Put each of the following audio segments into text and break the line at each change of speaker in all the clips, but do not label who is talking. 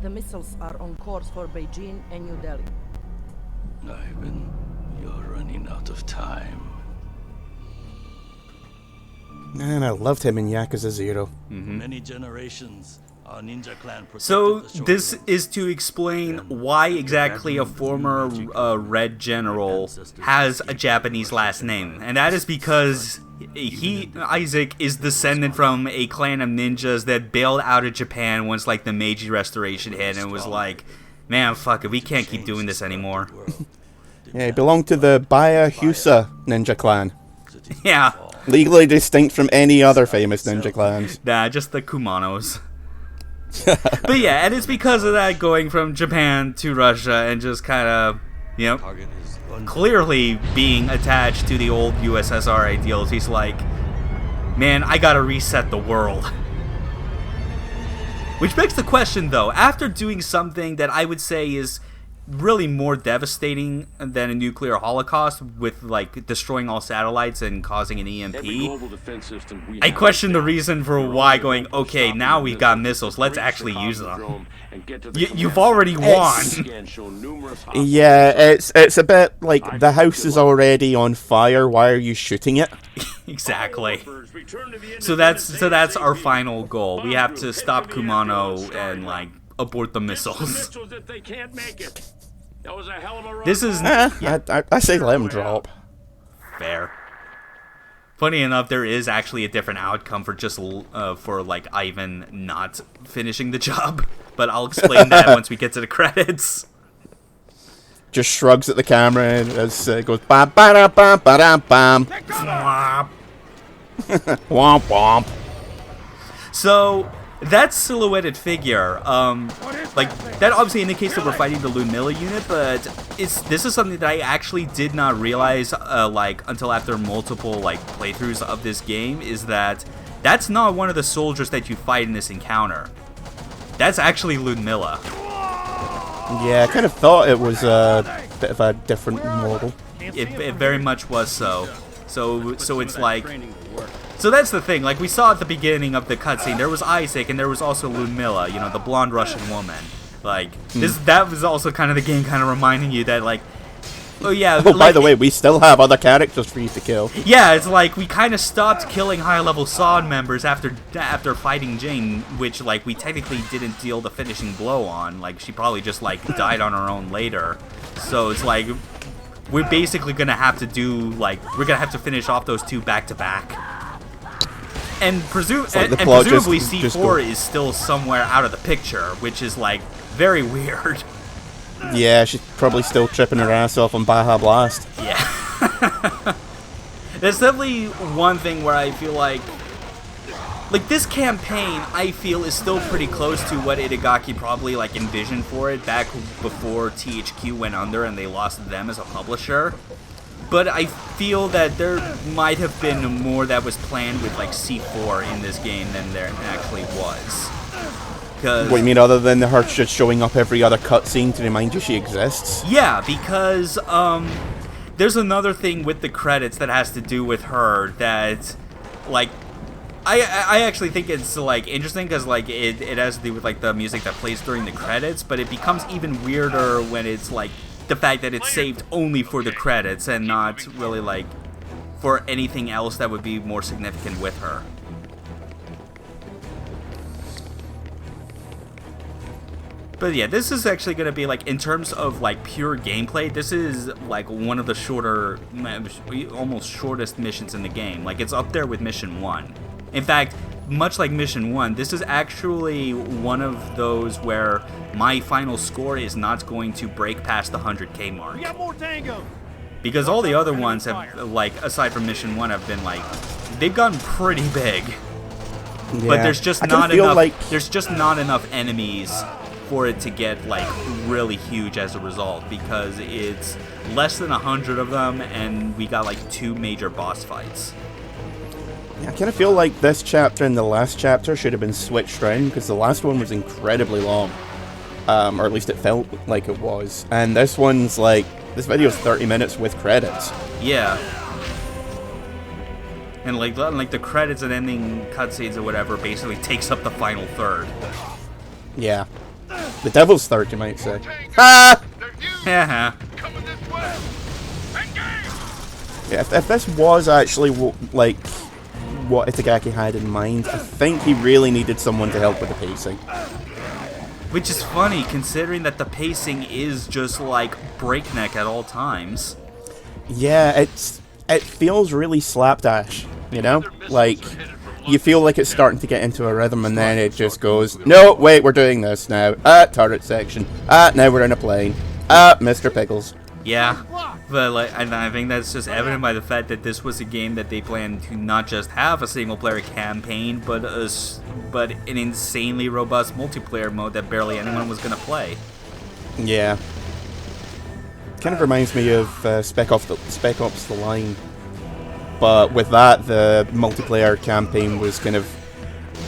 The missiles are on course for Beijing and New Delhi.
Ivan, you're running out of time.
Man, I loved him in Yakuza 0.
Many generations, our ninja clan protected
So
the
this
shogunate.
is to explain why exactly a former Red General has a Japanese last name, and that is because Isaac is descendant from a clan of ninjas that bailed out of Japan once like the Meiji Restoration hit, and was like, man, fuck it, we can't keep doing this anymore.
Yeah, he belonged to the Byakusa ninja clan.
Yeah,
Legally distinct from any other famous ninja clans.
nah, just the Kumanos. But yeah, and it's because of that going from Japan to Russia and just kind of, you know, clearly being attached to the old USSR ideals. He's like, man, I gotta reset the world. Which begs the question, though, after doing something that I would say is really more devastating than a nuclear holocaust, with like destroying all satellites and causing an EMP, I question the reason for why going, okay, now we've got missiles, let's actually use them. You've already won.
Yeah, it's a bit like the house is already on fire, why are you shooting it?
Exactly. So that's our final goal. We have to stop Kumano and like abort the missiles. This is
I say let him drop.
fair. Funny enough, there is actually a different outcome for just for like Ivan not finishing the job, but I'll explain that once we get to the credits.
Just shrugs at the camera and as goes bam bam bam bam bam. Womp womp.
So that silhouetted figure, like that obviously indicates that we're fighting the Ludmilla unit, but this is something that I actually did not realize like until after multiple like playthroughs of this game, is that's not one of the soldiers that you fight in this encounter. That's actually Ludmilla.
Yeah, I kind of thought it was a bit of a different model.
It very much was so. So it's like. So that's the thing, like we saw at the beginning of the cutscene, there was Isaac and there was also Ludmilla, you know, the blonde Russian woman. Like, that was also kind of the game kind of reminding you that, like, oh yeah.
Oh, by the way, we still have other characters for you to kill.
Yeah, it's like we kind of stopped killing high-level SOD members after fighting Jane, which, like, we technically didn't deal the finishing blow on. Like, she probably just, like, died on her own later. So it's like, we're basically gonna have to do, like, we're gonna have to finish off those two back-to-back. And, presumably C4 is still somewhere out of the picture, which is, like, very weird.
Yeah, she's probably still tripping her ass off on Baja Blast.
Yeah. There's definitely one thing where I feel like this campaign, I feel, is still pretty close to what Itagaki probably, like, envisioned for it back before THQ went under and they lost them as a publisher. But I feel that there might have been more that was planned with, like, C4 in this game than there actually was. What
do you mean, other than her just showing up every other cutscene to remind you she exists?
Yeah, because there's another thing with the credits that has to do with her that, like, I actually think it's, like, interesting because, like, it has to do with, like, the music that plays during the credits, but it becomes even weirder when it's, like, the fact that it's saved only for the credits and not really, like, for anything else that would be more significant with her. But yeah, this is actually going to be, like, in terms of, like, pure gameplay, this is, like, one of the shorter, almost shortest missions in the game. Like, it's up there with Mission 1. In fact, much like Mission 1, this is actually one of those where my final score is not going to break past the 100k mark. Because all the other ones have, like, aside from Mission 1, have been, like, they've gotten pretty big. Yeah. But there's just not enough, there's just not enough enemies for it to get, like, really huge as a result, because it's less than 100 of them, and we got, like, 2 major boss fights.
Yeah, I kind of feel like this chapter and the last chapter should have been switched around, because the last one was incredibly long. Or at least it felt like it was. And this one's like, this video's 30 minutes with credits.
Yeah. And like the credits and ending cutscenes or whatever basically takes up the final third.
Yeah. The devil's third, you might say. Ah!
Yeah.
Yeah, if this was actually like what Itagaki had in mind, I think he really needed someone to help with the pacing.
Which is funny, considering that the pacing is just like breakneck at all times.
Yeah, it feels really slapdash, you know? Like, you feel like it's starting to get into a rhythm, and then it just goes, no, wait, we're doing this now. Turret section. Now we're in a plane. Mr. Pickles.
Yeah, but like, and I think that's just evident by the fact that this was a game that they planned to not just have a single-player campaign, but an insanely robust multiplayer mode that barely anyone was gonna play.
Yeah. Kind of reminds me of Spec Ops: The Line, but with that, the multiplayer campaign was kind of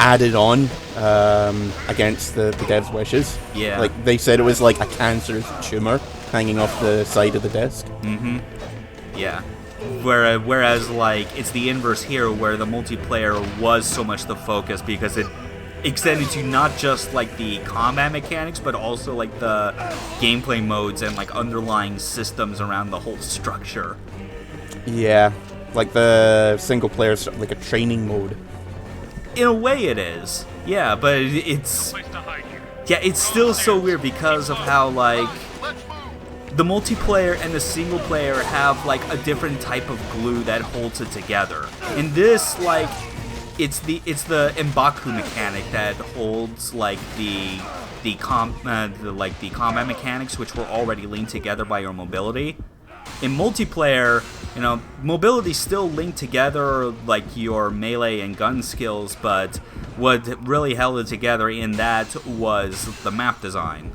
added on against the devs' wishes.
Yeah.
Like, they said it was like a cancerous tumor hanging off the side of the disc.
Mm-hmm. Yeah. Whereas, like, it's the inverse here, where the multiplayer was so much the focus because it extended to not just, like, the combat mechanics, but also, like, the gameplay modes and, like, underlying systems around the whole structure.
Yeah. Like, the single player's like a training mode.
In a way it is. Yeah, but it's... Yeah, it's still so weird because of how, like... The multiplayer and the single player have, like, a different type of glue that holds it together. In this, like, it's the M'Baku mechanic that holds, like, the combat mechanics, which were already linked together by your mobility. In multiplayer, you know, mobility still linked together, like your melee and gun skills, but what really held it together in that was the map design.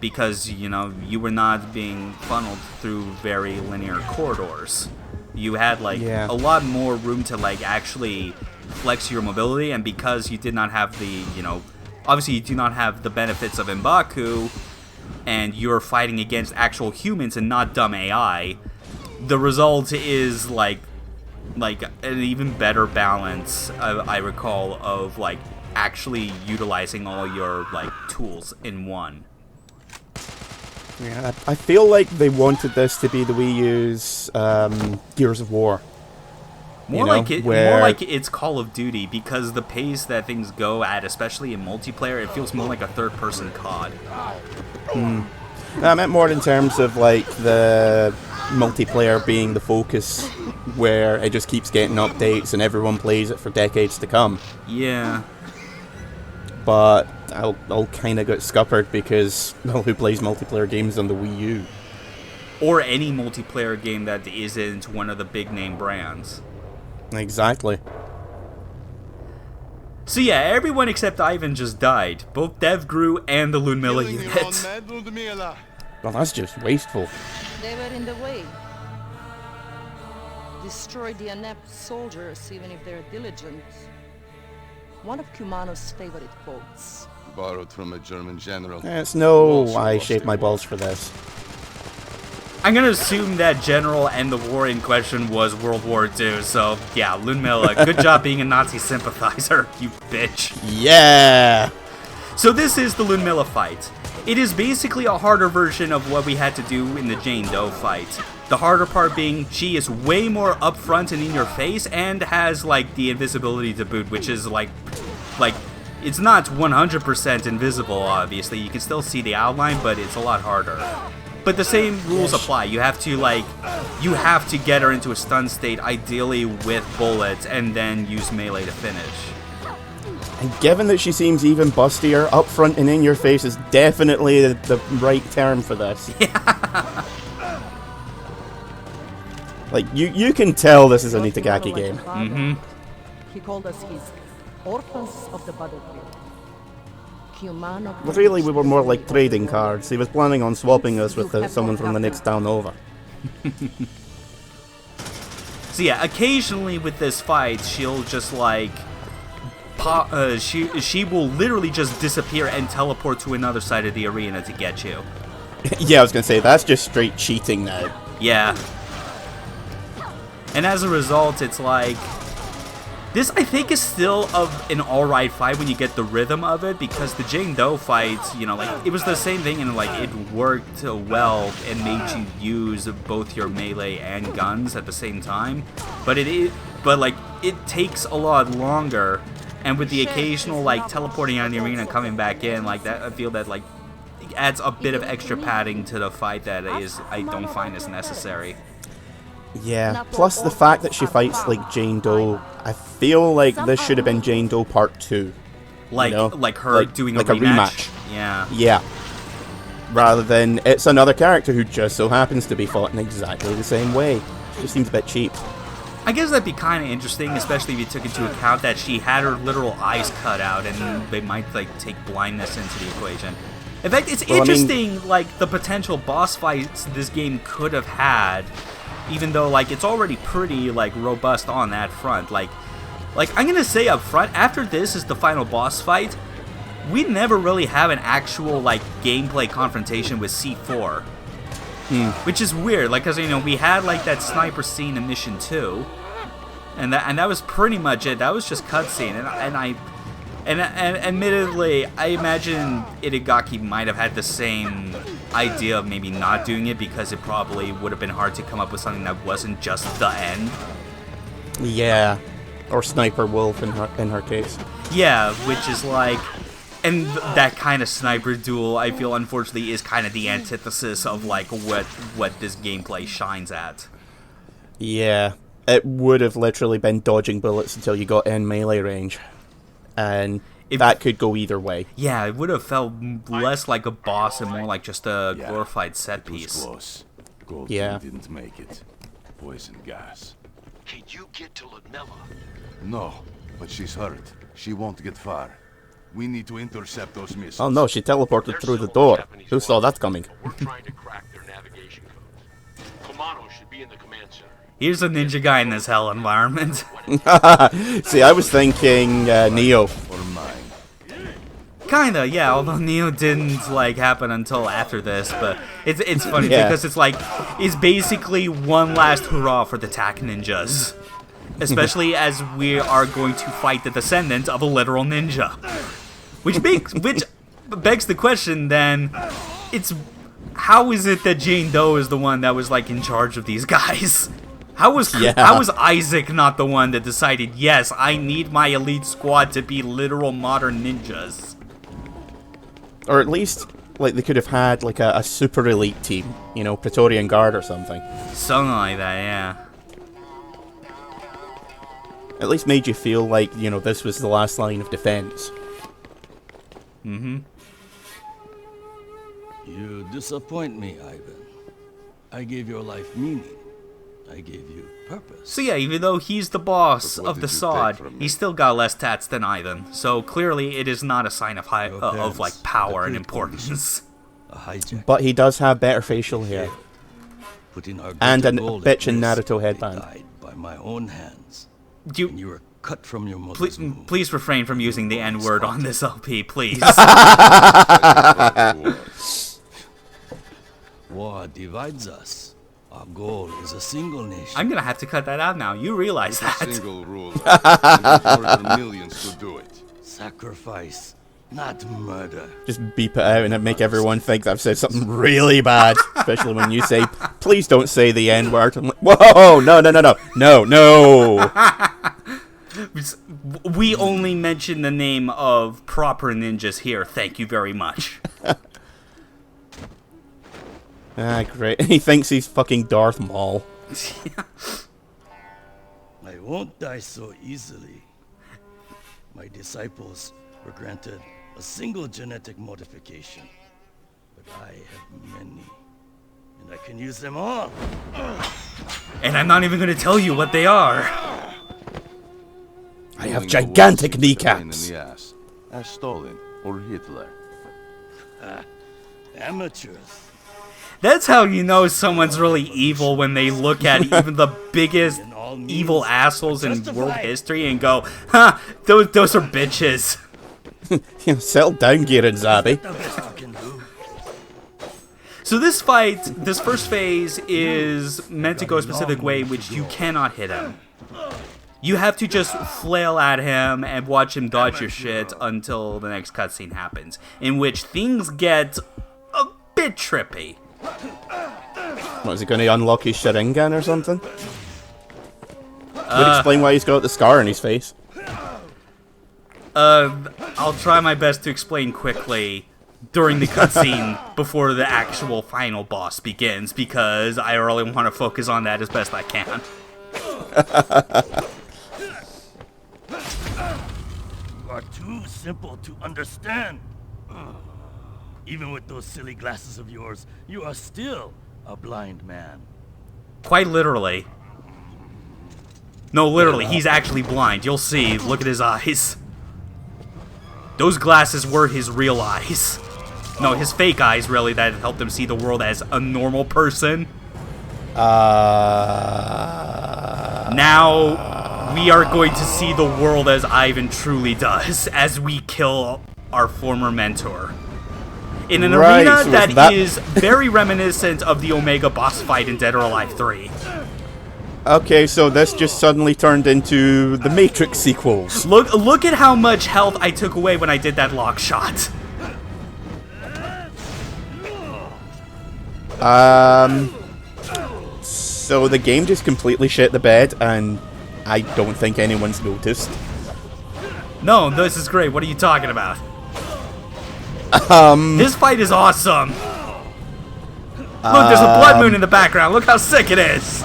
Because, you know, you were not being funneled through very linear corridors. You had, like, a lot more room to, like, actually flex your mobility, and because you did not have the, you know, obviously you do not have the benefits of M'Baku, and you're fighting against actual humans and not dumb AI, the result is, like an even better balance, I recall, of, like, actually utilizing all your, like, tools in one.
Yeah, I feel like they wanted this to be the Wii U's Gears of War.
More like it's Call of Duty, because the pace that things go at, especially in multiplayer, it feels more like a third-person COD.
I meant more in terms of, like, the multiplayer being the focus, where it just keeps getting updates and everyone plays it for decades to come.
Yeah.
But I'll kind of get scuppered because, well, who plays multiplayer games on the Wii U?
Or any multiplayer game that isn't one of the big-name brands.
Exactly.
So yeah, everyone except Ivan just died. Both DevGru and the Ludmilla unit.
Well, that's just wasteful.
They were in the way. Destroy the inept soldiers even if they're diligent. One of Kumano's favorite quotes.
Borrowed from a German general.
It's no, I shaved my balls for this.
I'm gonna assume that general and the war in question was World War II, so yeah, Ludmilla, good job being a Nazi sympathizer, you bitch.
Yeah!
So this is the Ludmilla fight. It is basically a harder version of what we had to do in the Jane Doe fight. The harder part being she is way more upfront and in your face and has, like, the invisibility to boot, which is like it's not 100% invisible, obviously. You can still see the outline, but it's a lot harder. But the same rules apply. You have to get her into a stun state, ideally with bullets, and then use melee to finish.
And given that she seems even bustier, up front and in your face is definitely the right term for this.
Yeah.
Like, you can tell this is an Itagaki game.
Mm-hmm.
He called us his orphans of the battlefield. Kumano.
Really, we were more like trading cards. He was planning on swapping us with someone from the next town over.
So yeah, occasionally with this fight, she'll just, like, she will literally just disappear and teleport to another side of the arena to get you.
Yeah, I was gonna say, that's just straight cheating now.
Yeah. And as a result, it's like, This, I think, is still an alright fight when you get the rhythm of it, because the Jane Doe fights, you know, like, it was the same thing, and, like, it worked well and made you use both your melee and guns at the same time, but it takes a lot longer, and with the occasional, like, teleporting out of the arena and coming back in, like, that, I feel that, like, it adds a bit of extra padding to the fight that I don't find as necessary.
Yeah, plus the fact that she fights like Jane Doe, I feel like this should have been Jane Doe Part 2.
Like,
you know?
like her doing
like
a rematch?
Yeah.
Yeah.
Yeah. Rather than it's another character who just so happens to be fought in exactly the same way. It just seems a bit cheap.
I guess that'd be kind of interesting, especially if you took into account that she had her literal eyes cut out, and they might like take blindness into the equation. In fact, it's interesting, like the potential boss fights this game could have had. Even though, like, it's already pretty, like, robust on that front. Like I'm gonna say up front, after this is the final boss fight, we never really have an actual, like, gameplay confrontation with C4. Which is weird, like, because, you know, we had, like, that sniper scene in Mission 2, and that was pretty much it. That was just cutscene, and admittedly, I imagine Itagaki might have had the same idea of maybe not doing it, because it probably would have been hard to come up with something that wasn't just the end.
Yeah, or Sniper Wolf in her case.
Yeah, which is like, and that kind of sniper duel, I feel, unfortunately, is kind of the antithesis of like what this gameplay shines at.
Yeah, it would have literally been dodging bullets until you got in melee range, and that could go either way.
Yeah, it would have felt less like a boss and more like just a glorified set piece.
Close. Gold didn't make it. Poison gas.
Can you get to Ludmilla?
No, but she's hurt. She won't get far. We need to intercept those missiles.
Oh no, she teleported through the door. Who saw that coming?
We're trying to crack their navigation codes. Kumano should be in the command center.
Here's a ninja guy in this hell environment.
See, I was thinking Neo.
Or mine.
Kinda, yeah, although Neo didn't, like, happen until after this, but it's funny because it's basically one last hurrah for the TAC ninjas. Especially as we are going to fight the descendant of a literal ninja. Which begs the question, then, how is it that Jane Doe is the one that was, like, in charge of these guys? How was Isaac not the one that decided, yes, I need my elite squad to be literal modern ninjas?
Or at least, like, they could have had, like, a super elite team. You know, Praetorian Guard or something.
Something like that, yeah.
At least made you feel like, you know, this was the last line of defense.
You disappoint me, Ivan. I gave your life meaning. I gave you purpose.
So yeah, even though he's the boss
But what
of the
did you
sod,
take from me?
he's still got less tats than Ivan. So clearly, it is not a sign of like power and importance.
A hijack.
But he does have better facial hair.
Put in our
And a
gold
bitchin'
at risk.
Naruto
They
headband.
died by my own hands.
You
And you were cut from your mother's womb.
please refrain from using the N word on this LP, please.
War divides us. Our goal is a single nation.
I'm gonna have to cut that out now. You realize
A
that?
single rule. And we order millions to do it.
Sacrifice, not murder.
Just beep it out and make everyone think that I've said something really bad. Especially when you say, please don't say the N-word. I'm like, whoa, no.
We only mention the name of proper ninjas here. Thank you very much.
Ah, great. He thinks he's fucking Darth Maul.
I won't die so easily. My disciples were granted a single genetic modification, but I have many, and I can use them all.
And I'm not even gonna tell you what they are.
I have
Killing the
gigantic
wolves is a pain in
kneecaps.
the ass. As Stalin or Hitler.
Amateurs.
That's how you know someone's really evil, when they look at even the biggest evil assholes in world history and go, huh, those are bitches.
Settle down, Garen Zabi.
The best you can do.
So this fight, this first phase, is meant to go a specific way, which you cannot hit him. You have to just flail at him and watch him dodge your shit until the next cutscene happens, in which things get a bit trippy.
What, is he going to unlock his Sharingan or something? Would explain why he's got the scar on his face.
I'll try my best to explain quickly during the cutscene before the actual final boss begins, because I really want to focus on that as best I can.
You are too simple to understand. Even with those silly glasses of yours, you are still a blind man.
Quite literally. No, literally, he's actually blind. You'll see. Look at his eyes. Those glasses were his real eyes. No, his fake eyes, really, that helped him see the world as a normal person. Now, we are going to see the world as Ivan truly does, as we kill our former mentor. In an arena
so
that is very reminiscent of the Omega boss fight in Dead or Alive 3.
Okay, so this just suddenly turned into the Matrix sequels.
Look at how much health I took away when I did that lock shot.
So the game just completely shit the bed, and I don't think anyone's noticed.
No, this is great. What are you talking about? This fight is awesome. Look, there's a blood moon in the background. Look how sick it is.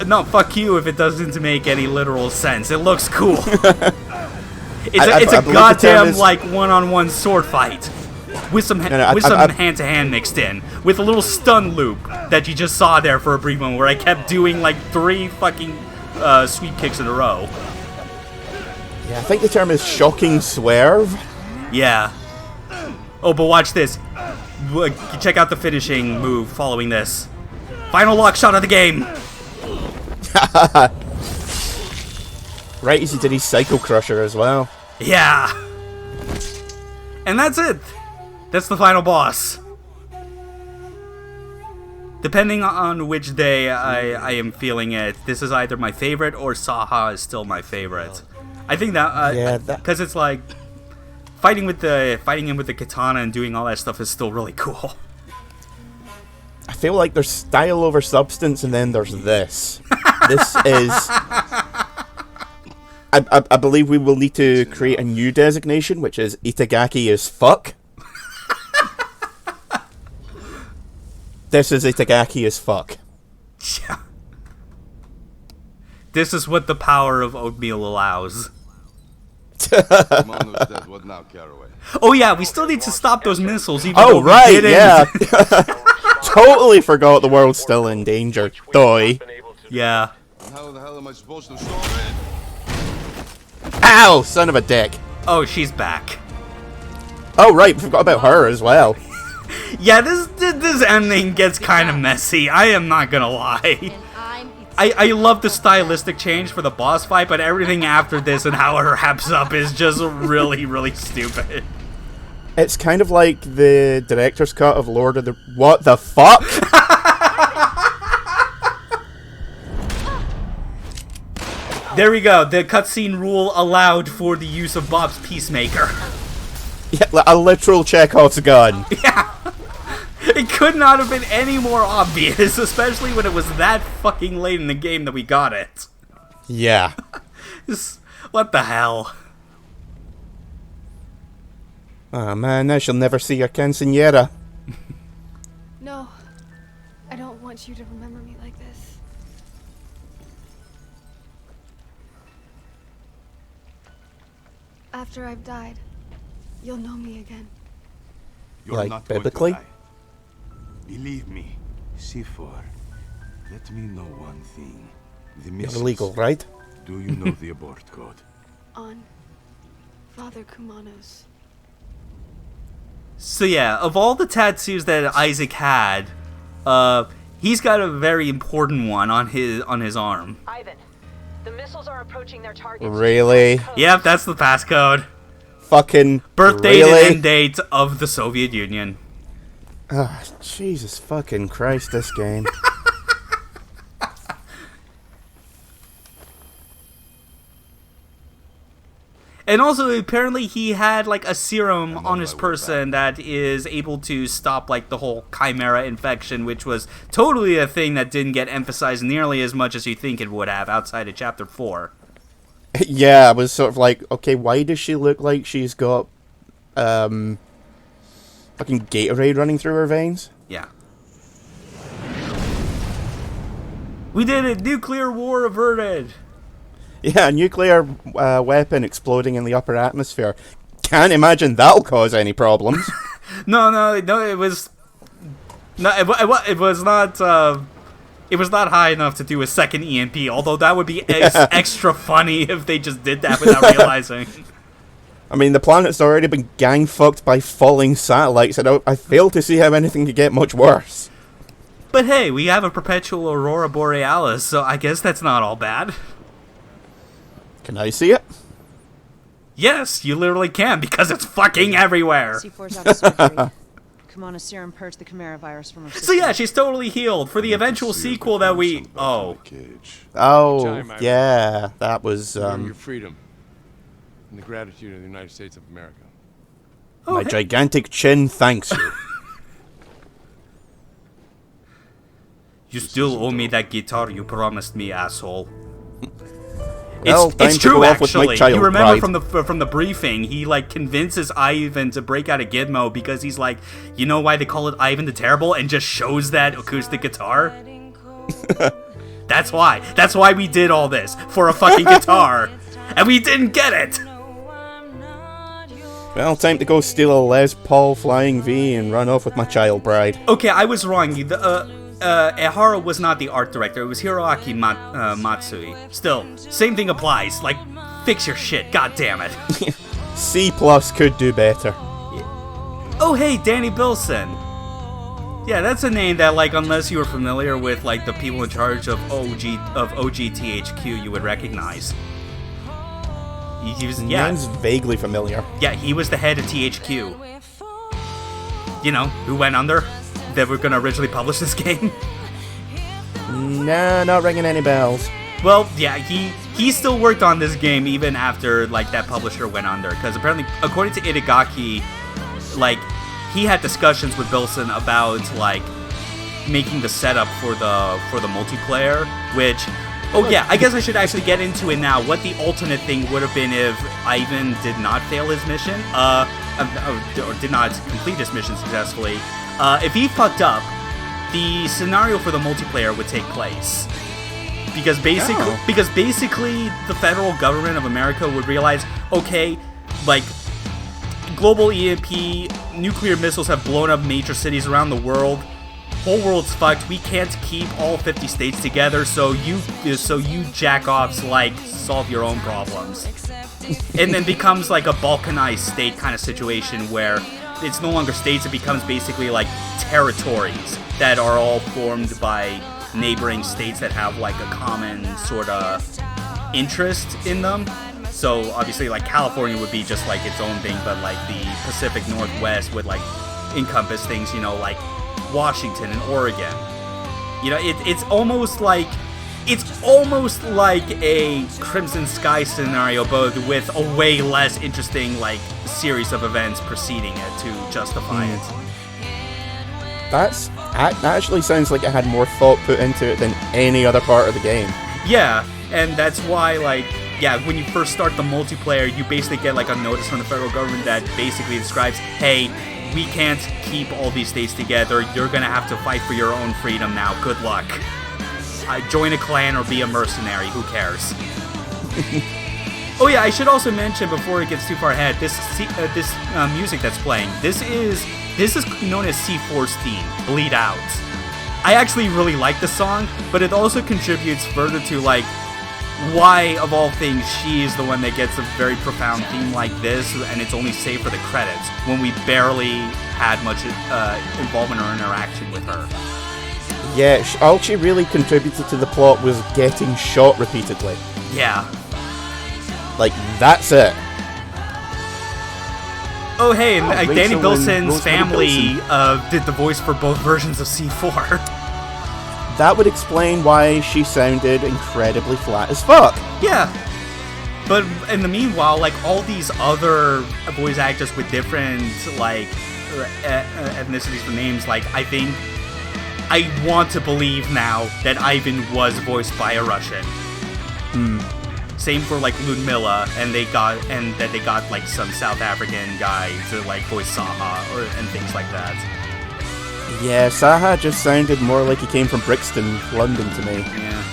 No, fuck you if it doesn't make any literal sense. It looks cool. It's a goddamn, like, one-on-one sword fight. With some hand-to-hand mixed in. With a little stun loop that you just saw there for a brief moment where I kept doing, like, 3 fucking sweep kicks in a row.
Yeah, I think the term is shocking swerve.
Yeah. Oh, but watch this. Check out the finishing move following this. Final lock shot of the game.
Right as he did his Psycho Crusher as well.
Yeah. And that's it. That's the final boss. Depending on which day I am feeling it, this is either my favorite or Saha is still my favorite. I think that because it's like fighting him with the katana and doing all that stuff is still really cool.
I feel like there's style over substance, and then there's this. This is... I believe we will need to create a new designation, which is Itagaki as fuck. This is Itagaki as fuck.
Yeah. This is what the power of oatmeal allows.
Kumano's dead. What now, Caraway?
Oh yeah, we still need to stop those missiles even though
Oh, right,
we didn't.
yeah. Totally forgot the world's still in danger. Doy.
Yeah.
How the hell am I supposed to storm in?
Ow, son of a dick.
Oh, she's back.
Oh, right, forgot about her as well.
Yeah, this ending gets kind of messy. I am not gonna lie. I love the stylistic change for the boss fight, but everything after this and how it wraps up is just really, really stupid.
It's kind of like the director's cut of Lord of the... What the fuck?
There we go. The cutscene rule allowed for the use of Bob's Peacemaker.
Yeah, a literal Chekhov's gun.
Yeah. It could not have been any more obvious, especially when it was that fucking late in the game that we got it.
Yeah.
What the hell?
Oh man, I shall never see your quinceañera.
No, I don't want you to remember me like this. After I've died, you'll know me again.
You're
Like,
not going to
biblically?
die. Believe me, C4. Let me know one thing. The
You're
missiles.
illegal, right?
Do you know the abort code?
On Father Kumano's.
So yeah, of all the tattoos that Isaac had, he's got a very important one on his arm.
Ivan, the missiles are approaching their targets.
Really?
Yep, that's the passcode.
Fucking
Birth date
really?
and end date of the Soviet Union.
Ah, Jesus fucking Christ, this game.
And also, apparently, he had like a serum
I'm
on
on
his
my way
person that is able to stop like the whole chimera infection, which was totally a thing that didn't get emphasized nearly as much as you think it would have outside of Chapter 4.
Yeah, I was sort of like, okay, why does she look like she's got fucking Gatorade running through her veins?
Yeah. We did it! Nuclear war averted!
Yeah, a nuclear weapon exploding in the upper atmosphere. Can't imagine that'll cause any problems.
No, it was... No, it was not... It was not high enough to do a second EMP, although that would be extra funny if they just did that without realizing.
I mean, the planet's already been gang-fucked by falling satellites, and I fail to see how anything could get much worse.
But hey, we have a perpetual aurora borealis, so I guess that's not all bad.
Can I see it?
Yes, you literally can, because it's fucking everywhere!
C4's out of surgery. Kumano's serum purged the Chimera virus from her system.
So yeah, she's totally healed. For the eventual sequel that we... Oh.
Oh, yeah, that was,
Your freedom. And the gratitude of the United States of America.
my gigantic chin thanks you.
You still owe me that guitar you promised me, asshole.
Well, time
It's
to
true,
go off with my
actually.
child
You remember
bride.
from the briefing, he like convinces Ivan to break out a Gizmo because he's like, you know why they call it Ivan the Terrible, and just shows that acoustic guitar. That's why. That's why we did all this for a fucking guitar, and we didn't get it.
Well, time to go steal a Les Paul Flying V and run off with my child bride.
Okay, I was wrong. Ehara was not the art director. It was Hiroaki Matsui. Still, same thing applies. Like, fix your shit. God damn it.
C+ could do better.
Oh, hey, Danny Bilson. Yeah, that's a name that, like, unless you were familiar with, like, the people in charge of OGTHQ, you would recognize. He was, yeah.
Name's vaguely familiar.
Yeah, he was the head of THQ. You know, who went under? That were going to originally publish this game.
Nah, not ringing any bells.
Well, yeah, he still worked on this game even after, like, that publisher went under. Because apparently, according to Itagaki, like, he had discussions with Bilson about, like, making the setup for the multiplayer, which... Oh, yeah, I guess I should actually get into it now. What the alternate thing would have been if Ivan did not fail his mission, or did not complete his mission successfully. If he fucked up, the scenario for the multiplayer would take place. Because basically the federal government of America would realize, okay, like, global EMP, nuclear missiles have blown up major cities around the world. Whole world's fucked. We can't keep all 50 states together, so you jack-offs, like, solve your own problems. And then becomes like a balkanized state kind of situation where it's no longer states, it becomes basically like territories that are all formed by neighboring states that have like a common sort of interest in them. So obviously like California would be just like its own thing, but like the Pacific Northwest would like encompass things, you know, like Washington and Oregon. You know, it's almost like a Crimson Sky scenario, but with a way less interesting, like, series of events preceding it to justify it.
That actually sounds like it had more thought put into it than any other part of the game.
Yeah, and that's why, like, yeah, when you first start the multiplayer, you basically get, like, a notice from the federal government that basically describes, hey, we can't keep all these states together, you're gonna have to fight for your own freedom now, good luck. Join a clan or be a mercenary, who cares? Oh yeah, I should also mention before it gets too far ahead, this music that's playing, this is known as C4's theme, Bleed Out. I actually really like the song, but it also contributes further to like why, of all things, she is the one that gets a very profound theme like this, and it's only saved for the credits, when we barely had much involvement or interaction with her.
Yeah, all she really contributed to the plot was getting shot repeatedly.
Yeah.
Like, that's it.
Oh, hey, and Danny
Rachel and
Bilson's
Rosemary
family
Bilson.
did the voice for both versions of C4.
That would explain why she sounded incredibly flat as fuck.
Yeah. But in the meanwhile, like, all these other voice actors with different, like, ethnicities or names, like, I think I want to believe now that Ivan was voiced by a Russian. Same for, like, Ludmilla, and they got like some South African guy to like voice Saha and things like that.
Yeah, Saha just sounded more like he came from Brixton, London to me.
Yeah.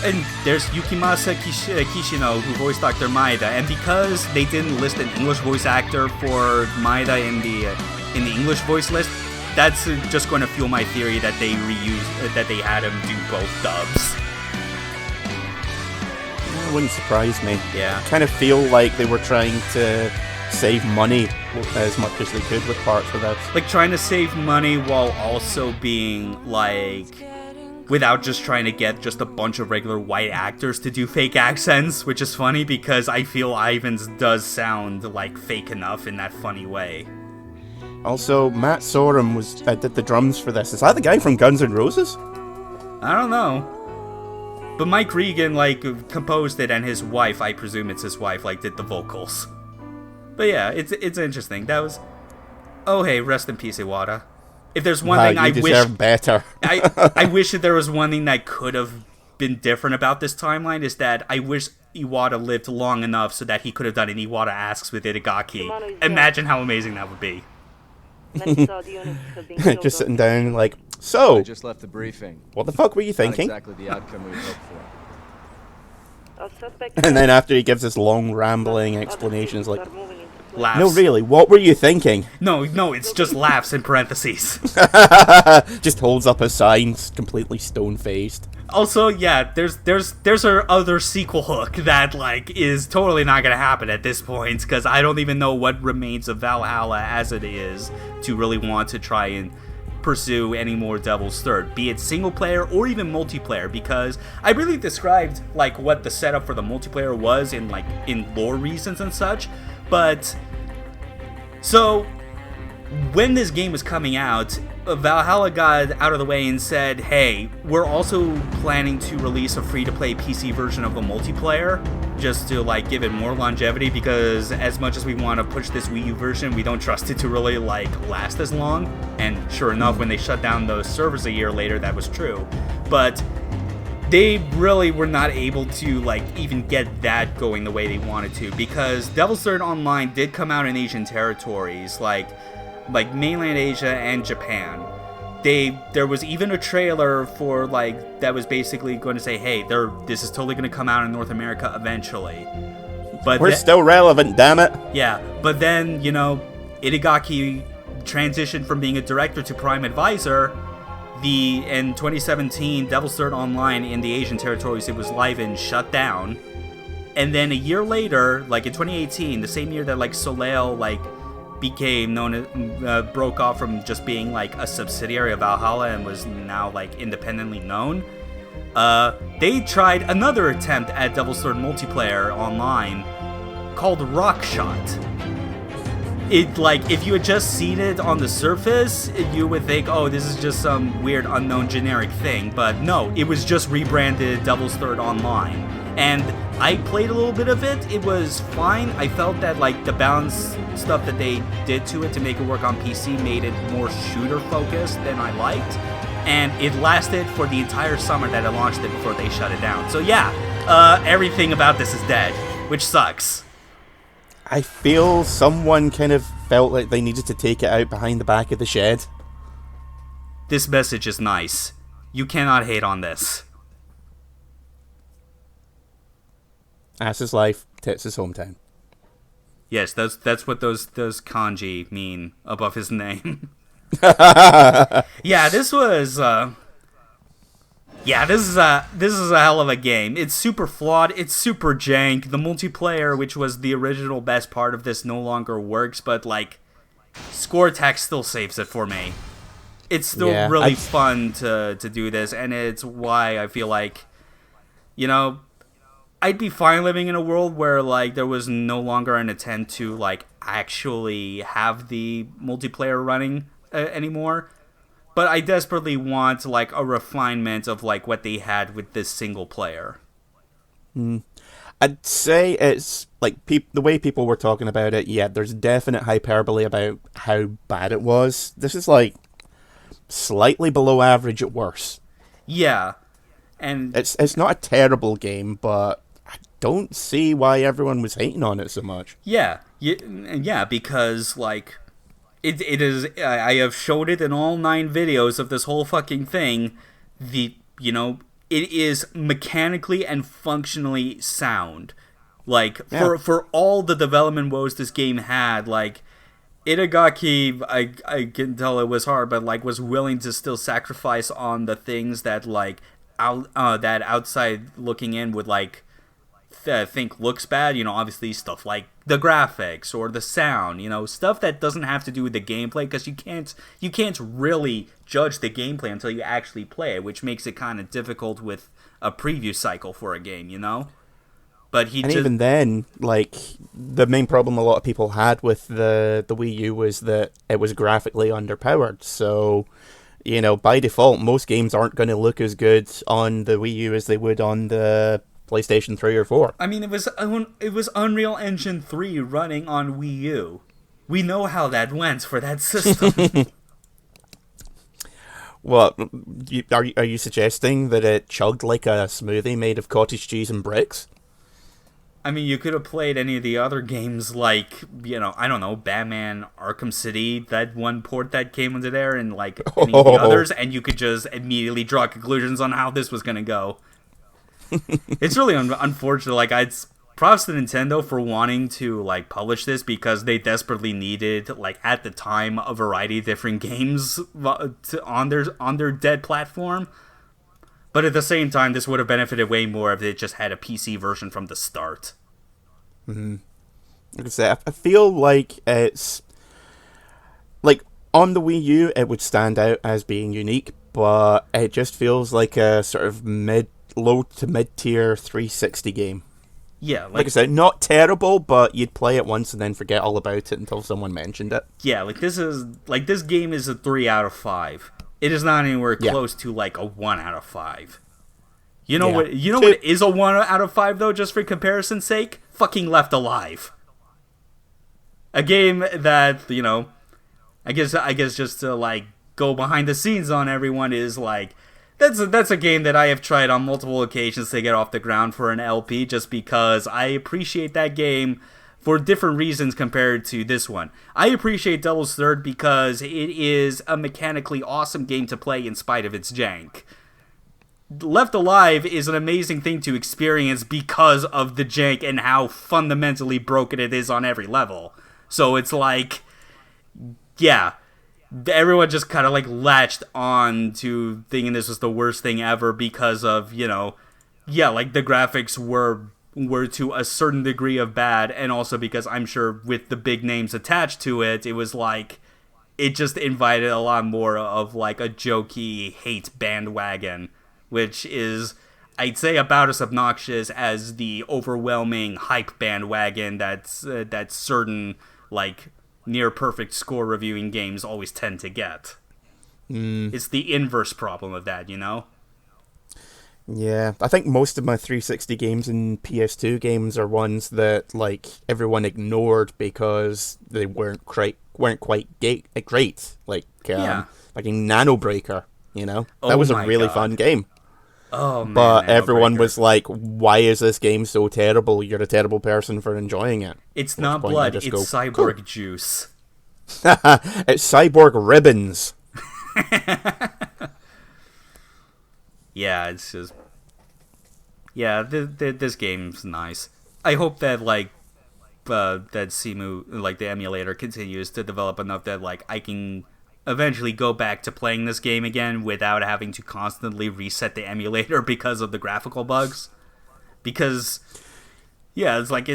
And there's Yukimasa Kishino, who voiced Dr. Maeda, and because they didn't list an English voice actor for Maeda in the English voice list, that's just going to fuel my theory that they that they had him do both dubs.
That wouldn't surprise me.
Yeah.
I kind of feel like they were trying to save money as much as they could with parts for that.
Like, trying to save money while also being, like, without just trying to get just a bunch of regular white actors to do fake accents, which is funny because I feel Ivan's does sound, like, fake enough in that funny way.
Also, Matt Sorum did the drums for this. Is that the guy from Guns N' Roses?
I don't know. But Mike Regan, like, composed it, and his wife, I presume it's his wife, like, did the vocals. But yeah, it's interesting. That was... Oh, hey, rest in peace, Iwata. If there's one thing I wish...
deserve better.
I wish that there was one thing that could have been different about this timeline, is that I wish Iwata lived long enough so that he could have done an Iwata Asks with Itagaki. Imagine how amazing that would be.
Just sitting down like, so,
I just left the briefing.
what the fuck were you thinking?
Not exactly the outcome we hoped for.
And then after he gives this long rambling explanations like,
Laughs.
no really, what were you thinking?
No, it's just laughs in parentheses.
Just holds up a sign, completely stone-faced.
Also, yeah, there's our other sequel hook that, like, is totally not gonna happen at this point, because I don't even know what remains of Valhalla as it is to really want to try and pursue any more Devil's Third, be it single player or even multiplayer, because I really described, like, what the setup for the multiplayer was in lore reasons and such, but so when this game was coming out, Valhalla got out of the way and said, hey, we're also planning to release a free-to-play PC version of the multiplayer, just to, like, give it more longevity, because as much as we want to push this Wii U version, we don't trust it to really, like, last as long. And sure enough, when they shut down those servers a year later, that was true. But they really were not able to, like, even get that going the way they wanted to, because Devil's Third Online did come out in Asian territories, like mainland Asia and Japan. There was even a trailer for, like, that was basically going to say, hey, this is totally going to come out in North America eventually. But
we're still relevant, damn it.
Yeah, but then, you know, Itagaki transitioned from being a director to prime advisor. In 2017, Devil's Third Online in the Asian territories it was live in shut down. And then a year later, like in 2018, the same year that, like, Soleil, like, became known as, broke off from just being, like, a subsidiary of Valhalla and was now, like, independently known, they tried another attempt at Devil's Third multiplayer online called Rockshot. It, like, if you had just seen it on the surface, you would think, oh, this is just some weird unknown generic thing, but no, it was just rebranded Devil's Third Online. And I played a little bit of it. It was fine. I felt that, like, the balance stuff that they did to it to make it work on PC made it more shooter focused than I liked. And it lasted for the entire summer that I launched it before they shut it down. So yeah, everything about this is dead, which sucks.
I feel someone kind of felt like they needed to take it out behind the back of the shed.
This message is nice. You cannot hate on this.
Ass is life, tits is hometown.
Yes, that's what those kanji mean above his name. Yeah, this was this is a hell of a game. It's super flawed, it's super jank. The multiplayer, which was the original best part of this, no longer works, but, like, Score Attack still saves it for me. It's still really fun to do this, and it's why I feel like, you know, I'd be fine living in a world where like there was no longer an attempt to like actually have the multiplayer running anymore. But I desperately want like a refinement of like what they had with this single player.
I'd say it's like the way people were talking about it. Yeah, there's definite hyperbole about how bad it was. This is like slightly below average at worst.
Yeah, and
it's not a terrible game, but I don't see why everyone was hating on it so much.
Yeah, because like it is. I have showed it in all 9 videos of this whole fucking thing. It is mechanically and functionally sound. Like, for all the development woes this game had, like, Itagaki, I can tell it was hard, but, like, was willing to still sacrifice on the things that, like, that outside looking in would, like, think looks bad. Obviously stuff like the graphics or the sound, stuff that doesn't have to do with the gameplay, because you can't really judge the gameplay until you actually play it, which makes it kind of difficult with a preview cycle for a game, But
even then, like, the main problem a lot of people had with the Wii U was that it was graphically underpowered. So, by default, most games aren't going to look as good on the Wii U as they would on the PlayStation 3 or 4.
I mean, it was Unreal Engine 3 running on Wii U. We know how that went for that system.
What, are you suggesting that it chugged like a smoothie made of cottage cheese and bricks?
I mean, you could have played any of the other games like, I don't know, Batman Arkham City, that one port that came into there, and like any of the others, and you could just immediately draw conclusions on how this was going to go. It's really unfortunate. Like, props to Nintendo for wanting to like publish this, because they desperately needed, like, at the time, a variety of different games on their dead platform. But at the same time, this would have benefited way more if it just had a PC version from the start.
Mm-hmm. Like I said, I feel like it's like on the Wii U, it would stand out as being unique, but it just feels like a sort of low to mid-tier 360 game.
Yeah,
like I said, not terrible, but you'd play it once and then forget all about it until someone mentioned it.
Yeah, this game is a 3 out of 5. It is not anywhere close to like a 1 out of 5. What is a 1 out of 5 though, just for comparison's sake? Fucking Left Alive. A game that, I guess just to like go behind the scenes on everyone is like, that's a game that I have tried on multiple occasions to get off the ground for an LP, just because I appreciate that game for different reasons compared to this one. I appreciate Devil's Third because it is a mechanically awesome game to play in spite of its jank. Left Alive is an amazing thing to experience because of the jank and how fundamentally broken it is on every level. So it's like, yeah, everyone just kind of like latched on to thinking this was the worst thing ever because of, like the graphics were to a certain degree of bad, and also because I'm sure with the big names attached to it, it was like, it just invited a lot more of like a jokey hate bandwagon, which is, I'd say, about as obnoxious as the overwhelming hype bandwagon that's certain like near perfect score reviewing games always tend to get. It's the inverse problem of that,
Yeah, I think most of my 360 games and PS2 games are ones that like everyone ignored because they weren't quite great. Like fucking Nano Breaker, that was a really fun game.
Oh man!
But everyone was like, "Why is this game so terrible? You're a terrible person for enjoing it."
It's not blood; it's cyborg juice.
It's cyborg ribbons.
Yeah, it's just... Yeah, this game's nice. I hope that, like, that Simu, like, the emulator continues to develop enough that, like, I can eventually go back to playing this game again without having to constantly reset the emulator because of the graphical bugs. Because, yeah, it's like,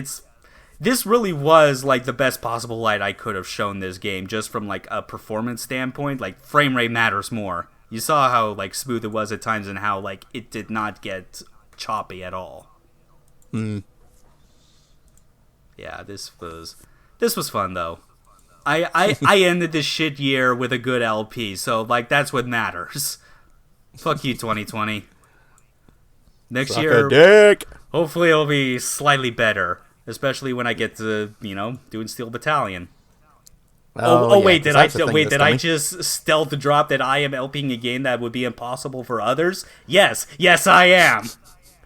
this really was, like, the best possible light I could have shown this game, just from, like, a performance standpoint. Like, frame rate matters more. You saw how, like, smooth it was at times and how, like, it did not get choppy at all. Yeah, this was fun though. I ended this shit year with a good LP, so like that's what matters. Fuck you, 2020. Next
Suck
year,
a dick.
hopefully it'll be slightly better, especially when I get to doing Steel Battalion.
Yeah,
Wait,
'cause
did I
that's the thing that's coming.
just stealth drop that I am LPing a game that would be impossible for others? Yes, I am.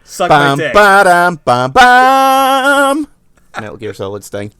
Suck my
Bam,
dick.
ba-dam, bam, bam. Metal Gear Solid Sting.